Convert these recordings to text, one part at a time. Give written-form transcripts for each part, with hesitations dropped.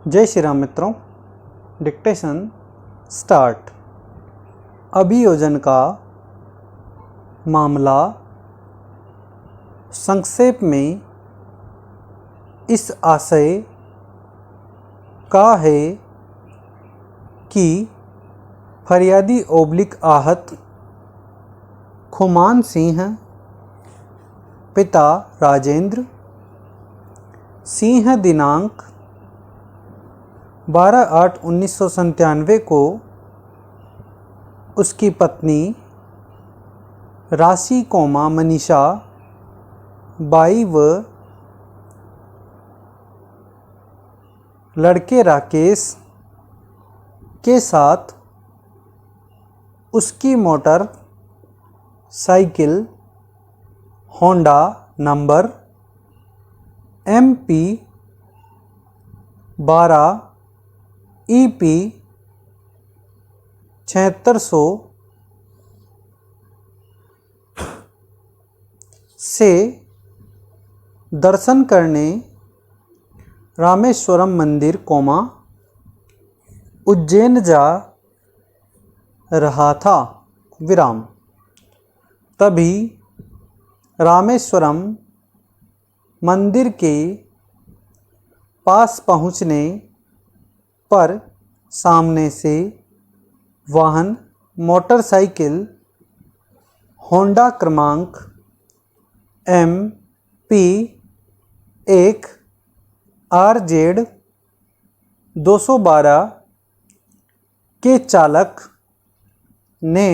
जय श्री राम मित्रों। Dictation start. अभियोजन का मामला संक्षेप में इस आशय का है कि फरियादी आहत खुमान सिंह पिता राजेंद्र सिंह दिनांक 12/8/1997 को उसकी पत्नी राशि मनीषा बाई व लड़के राकेश के साथ उसकी motor cycle Honda number MP 12 EP 7600 से दर्शन करने रामेश्वरम मंदिर उज्जैन जा रहा था विराम। तभी रामेश्वरम मंदिर के पास पहुँचने पर सामने से वाहन मोटरसाइकिल होंडा क्रमांक MP 1 RZ 212 के चालक ने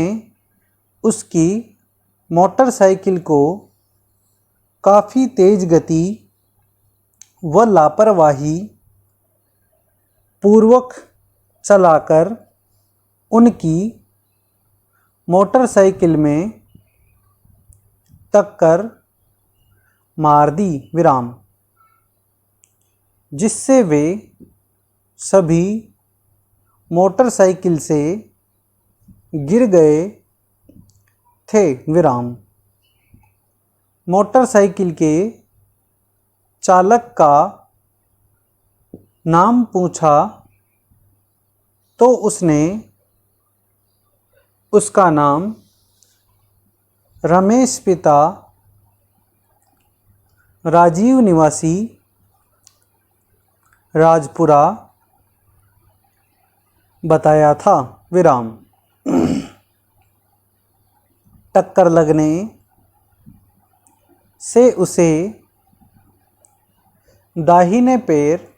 उसकी मोटरसाइकिल को काफ़ी तेज़ गति व लापरवाही पूर्वक चलाकर उनकी मोटरसाइकिल में टक्कर मार दी विराम, जिससे वे सभी मोटरसाइकिल से गिर गए थे विराम। मोटरसाइकिल के चालक का नाम पूछा तो उसने उसका नाम रमेश पिता राजीव निवासी राजपुरा बताया था विराम। टक्कर लगने से उसे दाहिने पैर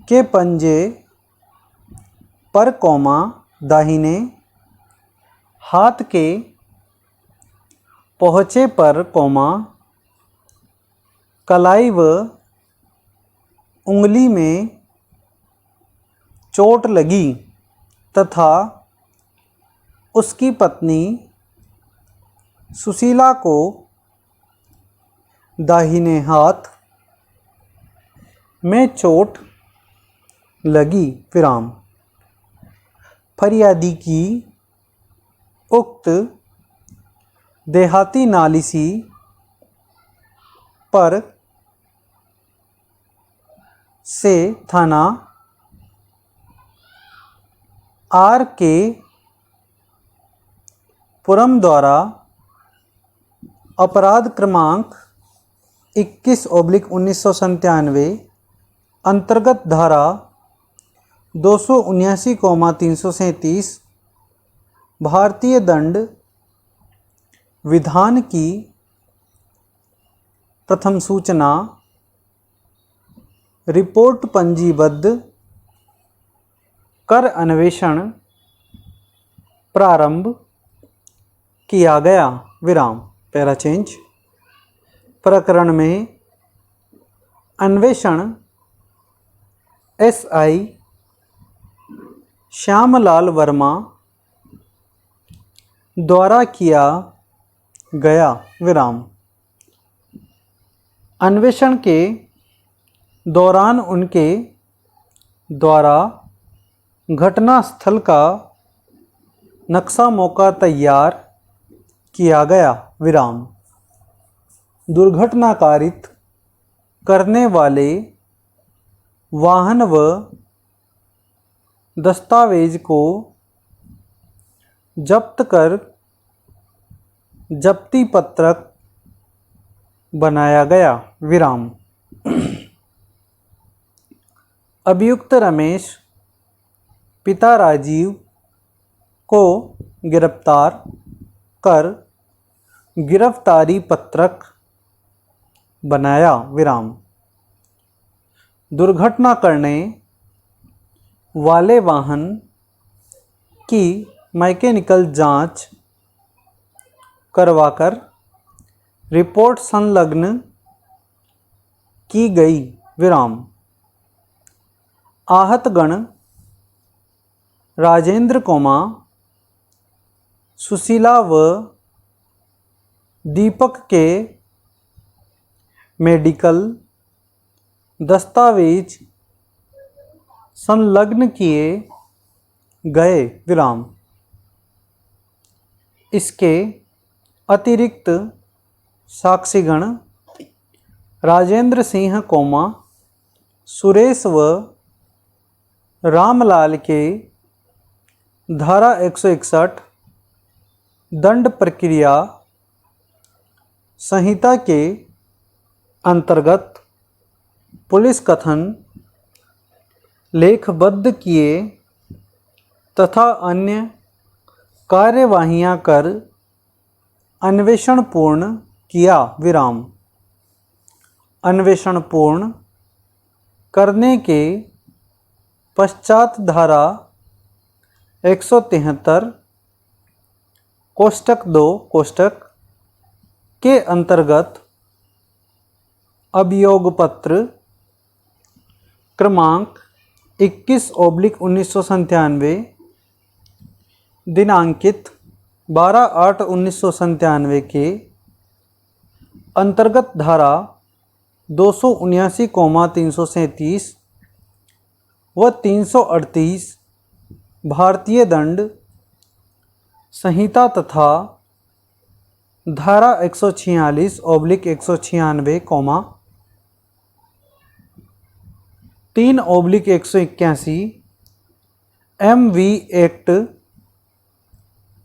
के पंजे पर दाहिने हाथ के पहुँचे पर कलाई व उंगली में चोट लगी तथा उसकी पत्नी सुशीला को दाहिने हाथ में चोट लगी विराम। फरियादी की उक्त देहाती नालिसी पर से थाना RK पुरम द्वारा अपराध क्रमांक 21/1997 अंतर्गत धारा 279,337 भारतीय दंड विधान की प्रथम सूचना रिपोर्ट पंजीबद्ध कर अन्वेषण प्रारंभ किया गया विराम। Para change. प्रकरण में अन्वेषण SI श्यामलाल वर्मा द्वारा किया गया विराम। अन्वेषण के दौरान उनके द्वारा घटनास्थल का नक्शा मौका तैयार किया गया विराम। दुर्घटना कारित करने वाले वाहन व दस्तावेज को जब्त कर जब्ती पत्रक बनाया गया। विराम। अभियुक्त रमेश पिता राजीव को गिरफ्तार कर गिरफ्तारी पत्रक बनाया। विराम। दुर्घटना करने वाले वाहन की मैकेनिकल जांच करवाकर रिपोर्ट संलग्न की गई। विराम। आहतगण राजेंद्र कोमा सुशीला व दीपक के मेडिकल दस्तावेज संलग्न किए गए। विराम। इसके अतिरिक्त साक्षीगण राजेंद्र सिंह कोमा सुरेश व रामलाल के धारा 161 दंड प्रक्रिया संहिता के अंतर्गत पुलिस कथन लेखबद्ध किए तथा अन्य कार्यवाहियां कर अन्वेषण पूर्ण किया। विराम। अन्वेषण पूर्ण करने के पश्चात धारा 173 कोष्टक 2 कोष्टक के अंतर्गत अभियोग पत्र क्रमांक 21/1997 दिनांकित 12/8/1997 के अंतर्गत धारा 279,337 व 338 भारतीय दंड संहिता तथा धारा 146/196, 3/181 MV एक्ट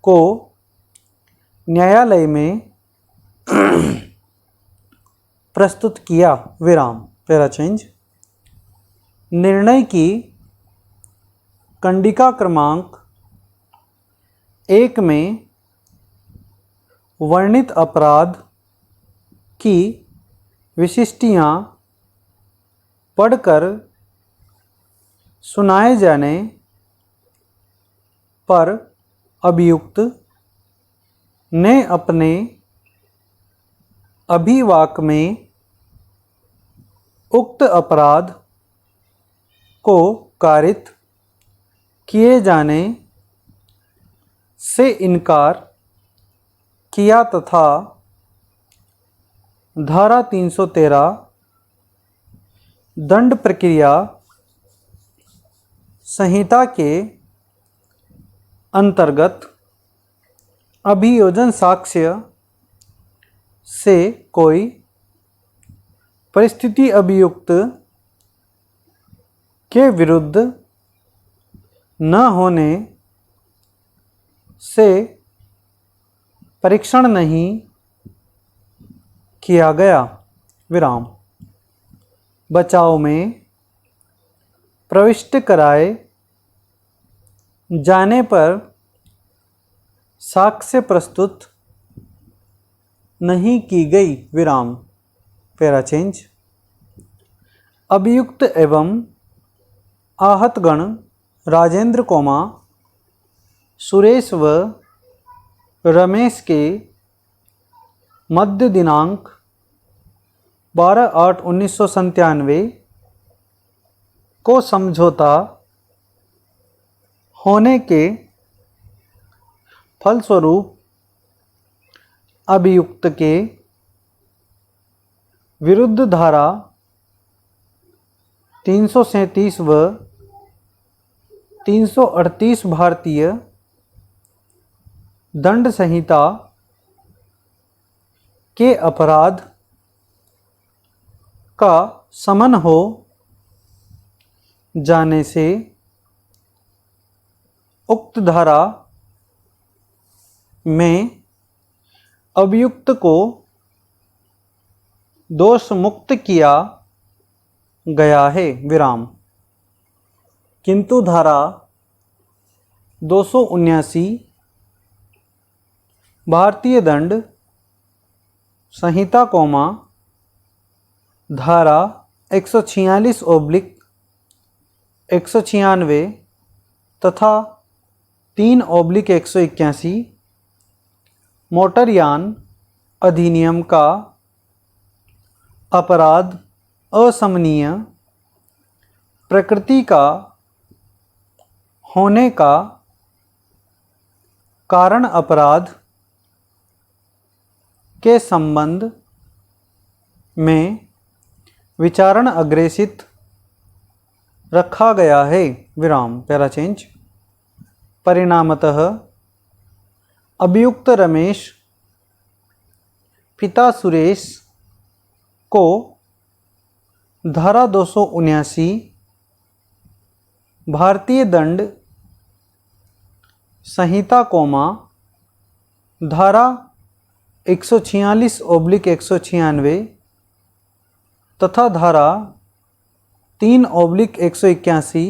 को न्यायालय में प्रस्तुत किया। विराम। Para change. निर्णय की कंडिका क्रमांक 1 में वर्णित अपराध की विशिष्टियां पढ़कर सुनाए जाने पर अभियुक्त ने अपने अभिवाक में उक्त अपराध को कारित किए जाने से इनकार किया तथा धारा 313 दंड प्रक्रिया संहिता के अंतर्गत अभियोजन साक्ष्य से कोई परिस्थिति अभियुक्त के विरुद्ध न होने से परीक्षण नहीं किया गया। विराम। बचाव में प्रविष्ट कराए जाने पर साक्ष्य प्रस्तुत नहीं की गई। विराम। Para change. अभियुक्त एवं आहतगण राजेंद्र कोमा सुरेश व रमेश के मध्य दिनांक 12/8/1997 को समझौता होने के फलस्वरूप अभियुक्त के विरुद्ध धारा 337 व 338 भारतीय दंड संहिता के अपराध का समन हो जाने से उक्त धारा में अभियुक्त को दोष मुक्त किया गया है विराम। किंतु धारा 279 भारतीय दंड संहिता कौमा धारा 146/196 तथा 3/181 मोटरयान अधिनियम का अपराध असमनीय प्रकृति का होने का कारण अपराध के संबंध में विचारण अग्रेसित रखा गया है विराम। Para change. परिणामतः अभियुक्त रमेश पिता सुरेश को धारा 279 भारतीय दंड संहिता कौमा धारा 146/196 तथा धारा 3/181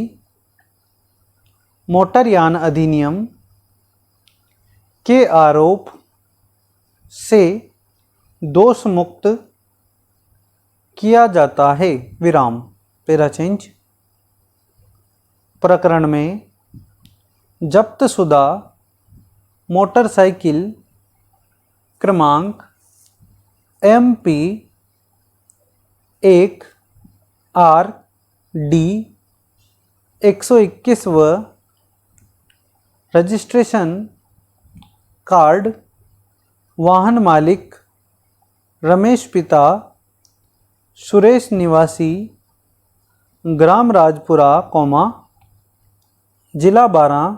मोटरयान अधिनियम के आरोप से दोष मुक्त किया जाता है विराम। Para change. प्रकरण में जब्त शुदा मोटरसाइकिल क्रमांक MP 1RD 121 व रजिस्ट्रेशन कार्ड वाहन मालिक रमेश पिता सुरेश निवासी ग्राम राजपुरा कौमा जिला बारां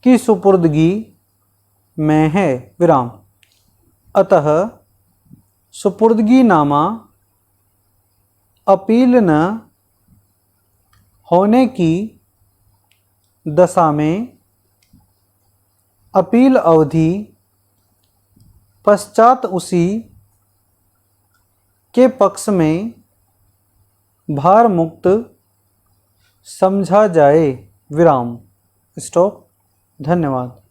की सुपुर्दगी में है विराम। अतः सुपुर्दगी नामा अपील न होने की दशा में अपील अवधि पश्चात उसी के पक्ष में भार मुक्त समझा जाए विराम। स्टॉप। धन्यवाद।